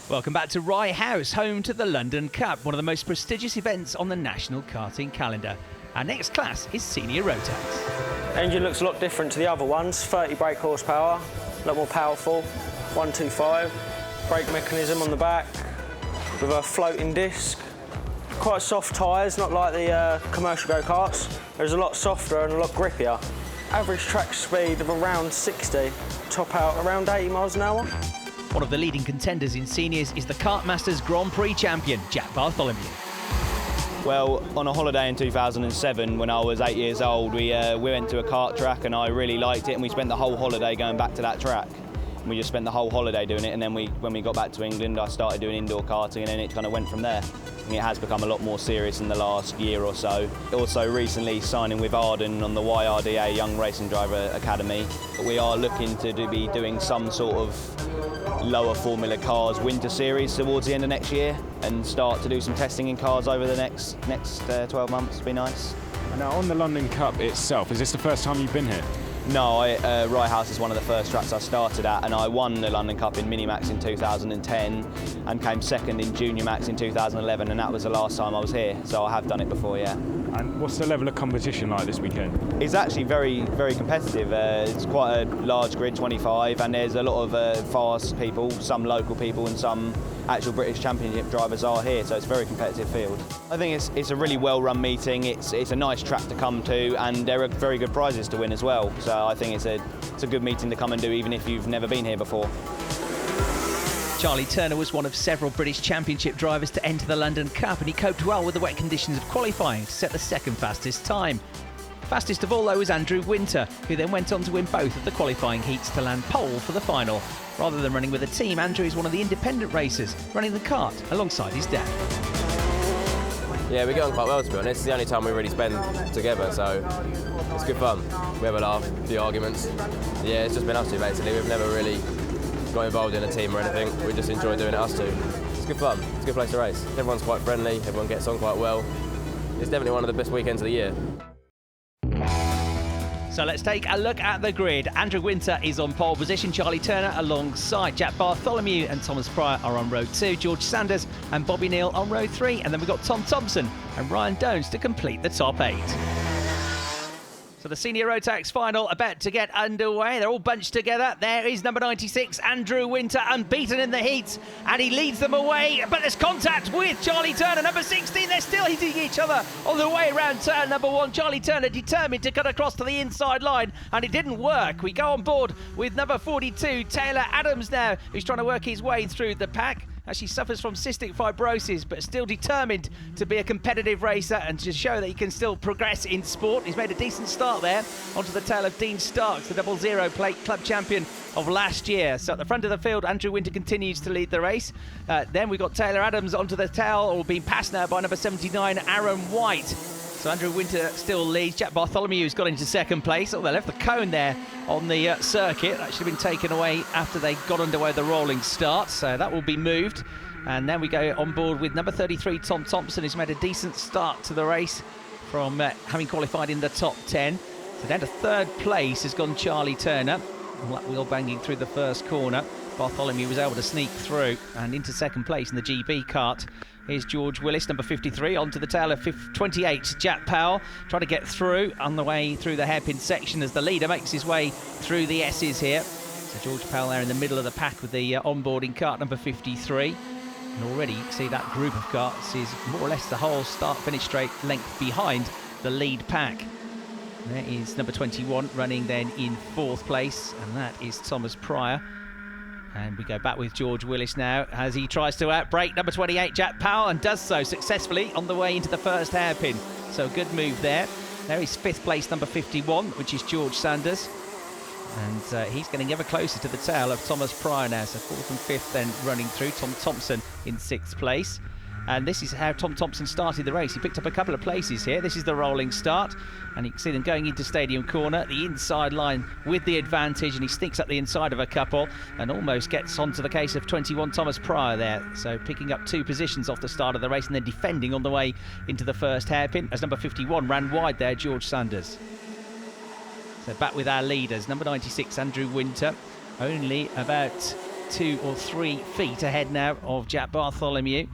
Welcome back to Rye House, home to the London Cup, one of the most prestigious events on the national karting calendar. Our next class is Senior Rotax. Engine looks a lot different to the other ones. 30 brake horsepower, a lot more powerful. 125, brake mechanism on the back with a floating disc. Quite soft tyres, not like the commercial go-karts. There's a lot softer and a lot grippier. Average track speed of around 60, top out around 80 miles an hour. One of the leading contenders in seniors is the Kartmasters Grand Prix champion, Jack Bartholomew. Well, on a holiday in 2007, when I was 8 years old, we went to a kart track and I really liked it, and we spent the whole holiday going back to that track. And we just spent the whole holiday doing it, and then when we got back to England, I started doing indoor karting, and then it kind of went from there. And it has become a lot more serious in the last year or so. Also recently signing with Hoddesdon on the YRDA Young Racing Driver Academy. We are looking to be doing some sort of lower Formula Cars winter series towards the end of next year and start to do some testing in cars over the next 12 months. It'd be nice. Now, on the London Cup itself, is this the first time you've been here? No, Rye House is one of the first tracks I started at, and I won the London Cup in Minimax in 2010 and came second in Junior Max in 2011, and that was the last time I was here, so I have done it before, yeah. And what's the level of competition like this weekend? It's actually very, very competitive. It's quite a large grid, 25, and there's a lot of fast people, some local people and some actual British Championship drivers are here, so it's a very competitive field. I think it's a really well-run meeting. It's a nice track to come to, and there are very good prizes to win as well. So I think it's a good meeting to come and do, even if you've never been here before. Charlie Turner was one of several British Championship drivers to enter the London Cup, and he coped well with the wet conditions of qualifying to set the second fastest time. Fastest of all, though, was Andrew Winter, who then went on to win both of the qualifying heats to land pole for the final. Rather than running with a team, Andrew is one of the independent racers, running the kart alongside his dad. Yeah, we get on quite well, to be honest. It's the only time we really spend together, so it's good fun. We have a laugh, a few arguments. Yeah, it's just been us two, basically. We've never really got involved in a team or anything. We just enjoy doing it us two. It's good fun. It's a good place to race. Everyone's quite friendly. Everyone gets on quite well. It's definitely one of the best weekends of the year. So let's take a look at the grid. Andrew Winter is on pole position. Charlie Turner alongside Jack Bartholomew and Thomas Pryor are on row 2. George Sanders and Bobby Neal on row 3. And then we've got Tom Thompson and Ryan Dones to complete the top 8. So the Senior Rotax final about to get underway. They're all bunched together. There is number 96, Andrew Winter, unbeaten in the heats, and he leads them away. But there's contact with Charlie Turner, number 16. They're still hitting each other on the way around turn number 1. Charlie Turner determined to cut across to the inside line, and it didn't work. We go on board with number 42, Taylor Adams now, who's trying to work his way through the pack. She suffers from cystic fibrosis, but still determined to be a competitive racer and to show that he can still progress in sport. He's made a decent start there onto the tail of Dean Starks, the 00 plate club champion of last year. So at the front of the field, Andrew Winter continues to lead the race. Then we've got Taylor Adams onto the tail, or being passed now by number 79, Aaron White. So Andrew Winter still leads. Jack Bartholomew's got into second place. Oh, they left the cone there on the circuit. That should have been taken away after they got underway the rolling start. So that will be moved. And then we go on board with number 33, Tom Thompson, who's made a decent start to the race from having qualified in the top 10. So down to third place has gone Charlie Turner. Lap wheel banging through the first corner. Bartholomew was able to sneak through, and into second place in the GB kart is George Willis, number 53, onto the tail of 28, Jack Powell, trying to get through on the way through the hairpin section as the leader makes his way through the S's here. So George Powell there in the middle of the pack with the onboarding kart number 53. And already you can see that group of karts is more or less the whole start-finish straight length behind the lead pack. There is number 21 running then in fourth place, and that is Thomas Pryor. And we go back with George Willis now as he tries to outbrake number 28, Jack Powell, and does so successfully on the way into the first hairpin. So a good move there. There is fifth place, number 51, which is George Sanders. And he's getting ever closer to the tail of Thomas Pryor now. So fourth and fifth then running through. Tom Thompson in sixth place. And this is how Tom Thompson started the race. He picked up a couple of places here. This is the rolling start. And you can see them going into Stadium Corner, the inside line with the advantage. And he sneaks up the inside of a couple and almost gets onto the case of 21, Thomas Pryor there. So picking up 2 positions off the start of the race and then defending on the way into the first hairpin as number 51 ran wide there, George Sanders. So back with our leaders. Number 96, Andrew Winter, only about 2 or 3 feet ahead now of Jack Bartholomew.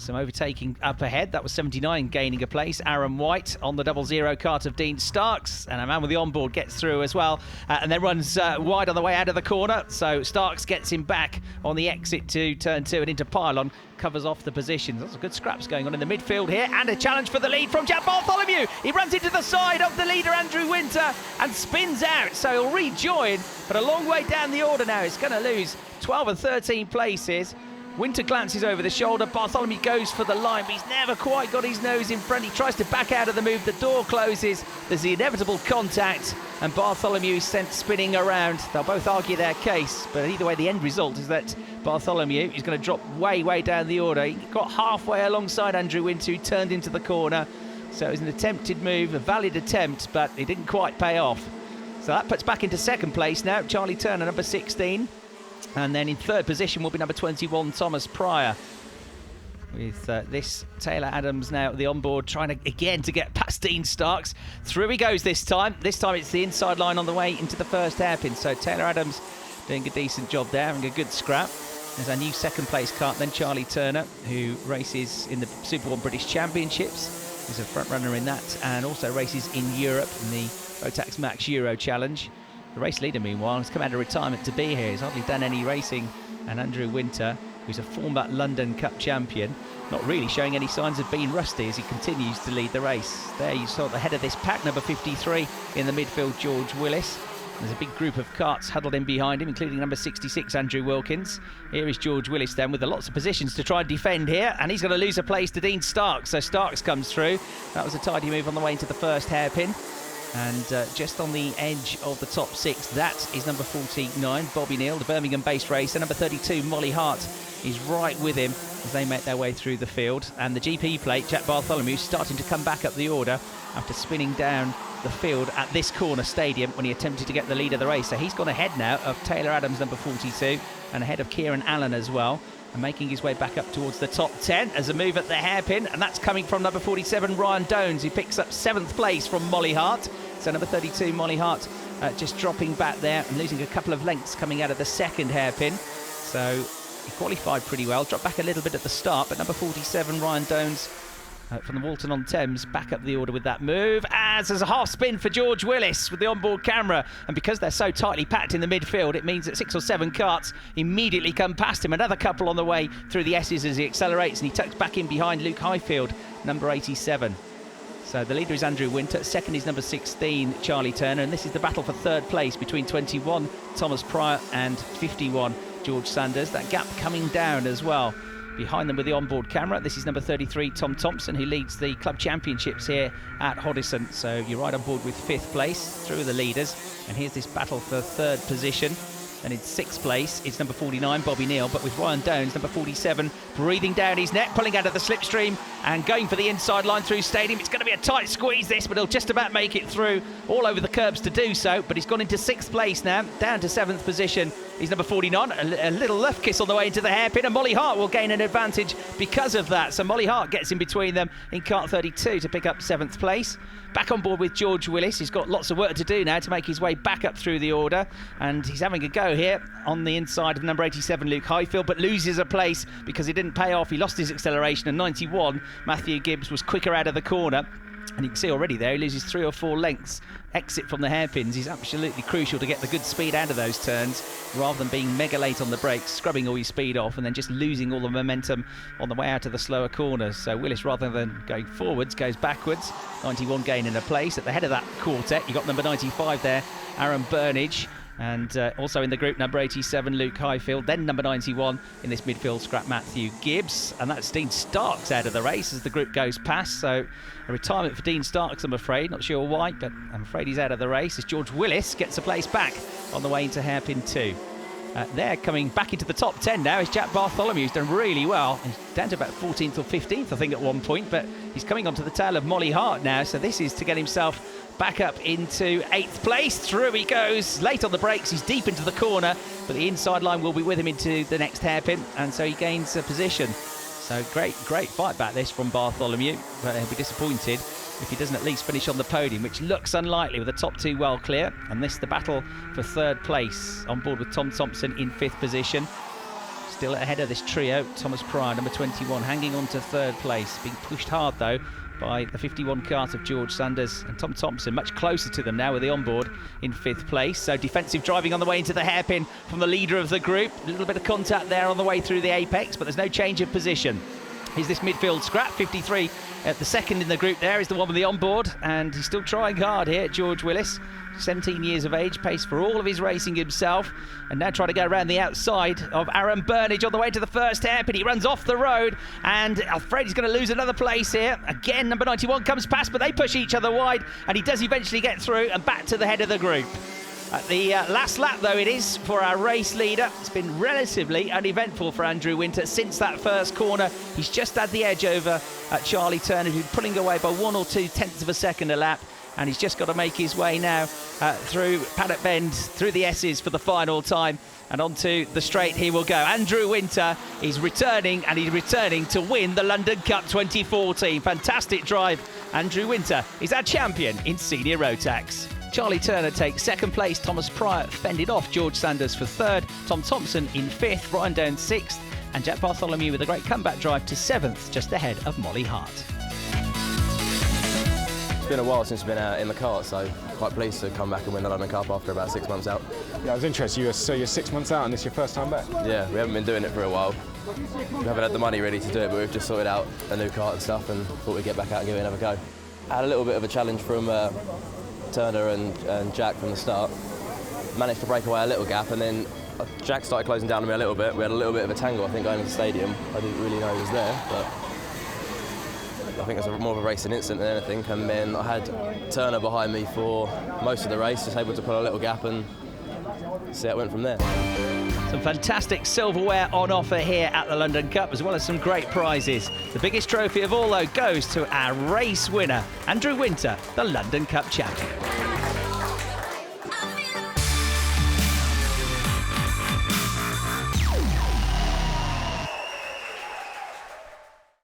Some overtaking up ahead. That was 79 gaining a place. Aaron White on the 00 kart of Dean Starks. And a man with the onboard gets through as well. And then runs wide on the way out of the corner. So Starks gets him back on the exit to turn 2 and into pylon. Covers off the positions. Lots of good scraps going on in the midfield here. And a challenge for the lead from Jack Bartholomew. He runs into the side of the leader, Andrew Winter, and spins out. So he'll rejoin. But a long way down the order now. He's going to lose 12 and 13 places. Winter glances over the shoulder. Bartholomew goes for the line, but he's never quite got his nose in front. He tries to back out of the move. The door closes. There's the inevitable contact, and Bartholomew is sent spinning around. They'll both argue their case, but either way, the end result is that Bartholomew is going to drop way, way down the order. He got halfway alongside Andrew Winter, who turned into the corner. So it was an attempted move, a valid attempt, but it didn't quite pay off. So that puts back into second place now Charlie Turner, number 16. And then in third position will be number 21, Thomas Pryor. With this Taylor Adams now at the onboard, trying again to get past Dean Starks. Through he goes this time. This time it's the inside line on the way into the first hairpin. So Taylor Adams doing a decent job there, having a good scrap. There's our new second place kart, then Charlie Turner, who races in the Super 1 British Championships. He's a front runner in that, and also races in Europe in the Rotax Max Euro Challenge. The race leader, meanwhile, has come out of retirement to be here. He's hardly done any racing. And Andrew Winter, who's a former London Cup champion, not really showing any signs of being rusty as he continues to lead the race. There you saw the head of this pack, number 53, in the midfield, George Willis. There's a big group of karts huddled in behind him, including number 66, Andrew Wilkins. Here is George Willis then, with lots of positions to try and defend here, and he's going to lose a place to Dean Starks. So Starks comes through. That was a tidy move on the way into the first hairpin. And just on the edge of the top 6, that is number 49, Bobby Neal, the Birmingham-based racer. Number 32, Molly Hart, is right with him as they make their way through the field. And the GP plate, Jack Bartholomew, starting to come back up the order after spinning down the field at this corner stadium when he attempted to get the lead of the race. So he's gone ahead now of Taylor Adams, number 42, and ahead of Kieran Allen as well, and making his way back up towards the top 10 as a move at the hairpin, and that's coming from number 47, Ryan Dones, who picks up 7th place from Molly Hart. So number 32, Molly Hart, just dropping back there and losing a couple of lengths coming out of the second hairpin. So he qualified pretty well, dropped back a little bit at the start, but number 47, Ryan Dones, from the Walton-on-Thames, back up the order with that move, as there's a half spin for George Willis with the onboard camera. And because they're so tightly packed in the midfield, it means that 6 or 7 karts immediately come past him. Another couple on the way through the S's as he accelerates, and he tucks back in behind Luke Highfield, number 87. So the leader is Andrew Winter, second is number 16, Charlie Turner, and this is the battle for third place between 21, Thomas Pryor, and 51, George Sanders. That gap coming down as well. Behind them with the onboard camera, this is number 33, Tom Thompson, who leads the club championships here at Hoddesdon. So you're right on board with 5th place through the leaders. And here's this battle for third position. And in 6th place, it's number 49, Bobby Neal, but with Ryan Dones, number 47, breathing down his neck, pulling out of the slipstream and going for the inside line through stadium. It's going to be a tight squeeze, this, but he'll just about make it through, all over the curbs to do so. But he's gone into 6th place now, down to 7th position. He's number 49, a little left kiss on the way into the hairpin, and Molly Hart will gain an advantage because of that. So Molly Hart gets in between them in kart 32 to pick up 7th place. Back on board with George Willis. He's got lots of work to do now to make his way back up through the order, and he's having a go here on the inside of number 87, Luke Highfield, but loses a place because it didn't pay off. He lost his acceleration, and 91, Matthew Gibbs, was quicker out of the corner. And you can see already there, he loses 3 or 4 lengths. Exit from the hairpins is absolutely crucial to get the good speed out of those turns, rather than being mega late on the brakes, scrubbing all your speed off, and then just losing all the momentum on the way out of the slower corners. So Willis, rather than going forwards, goes backwards. 91 gaining a place. At the head of that quartet, you've got number 95 there, Aaron Burnage. And also in the group, number 87, Luke Highfield. Then number 91 in this midfield scrap, Matthew Gibbs. And that's Dean Starks out of the race as the group goes past. So a retirement for Dean Starks, I'm afraid. Not sure why, but I'm afraid he's out of the race as George Willis gets a place back on the way into hairpin 2. There, coming back into the top 10 now, is Jack Bartholomew, who's done really well. He's down to about 14th or 15th, I think, at one point, but he's coming onto the tail of Molly Hart now. So this is to get himself back up into 8th place. Through he goes, late on the brakes, he's deep into the corner, but the inside line will be with him into the next hairpin, and so he gains a position. So great fight back this from Bartholomew, but he'll be disappointed if he doesn't at least finish on the podium, which looks unlikely with the top 2 well clear. And this the battle for third place, on board with Tom Thompson in 5th position. Still ahead of this trio, Thomas Pryor, number 21, hanging on to third place. Being pushed hard, though, by the 51 kart of George Sanders and Tom Thompson, much closer to them now with the onboard in 5th place. So defensive driving on the way into the hairpin from the leader of the group. A little bit of contact there on the way through the apex, but there's no change of position. Here's this midfield scrap, 53 at the second in the group there is the one with the onboard, and he's still trying hard here, George Willis. 17 years of age, pays for all of his racing himself, and now trying to go around the outside of Aaron Burnage on the way to the first hairpin. He runs off the road, and I'm afraid he's going to lose another place here. Again, number 91 comes past, but they push each other wide, and he does eventually get through and back to the head of the group. At the last lap, though, it is for our race leader. It's been relatively uneventful for Andrew Winter since that first corner. He's just had the edge over Charlie Turner, who's pulling away by 1 or 2 tenths of a second a lap. And he's just got to make his way now through Paddock Bend, through the S's for the final time. And onto the straight he will go. Andrew Winter is returning, and he's returning to win the London Cup 2014. Fantastic drive. Andrew Winter is our champion in senior Rotax. Charlie Turner takes 2nd place. Thomas Pryor fended off George Sanders for 3rd. Tom Thompson in 5th. Brian Down 6th. And Jack Bartholomew with a great comeback drive to 7th, just ahead of Molly Hart. It's been a while since we've been in the kart, so quite pleased to come back and win the London Cup after about 6 months out. Yeah, I was interested. So you're 6 months out and this is your first time back? Yeah, we haven't been doing it for a while. We haven't had the money really to do it, but we've just sorted out a new kart and stuff and thought we'd get back out and give it another go. I had a little bit of a challenge from Turner and Jack from the start. Managed to break away a little gap, and then Jack started closing down on me a little bit. We had a little bit of a tangle, I think, going into the stadium. I didn't really know he was there, but I think it was more of a racing incident than anything. And then I had Turner behind me for most of the race, just able to pull a little gap and see how it went from there. Some fantastic silverware on offer here at the London Cup, as well as some great prizes. The biggest trophy of all, though, goes to our race winner, Andrew Winter, the London Cup champion.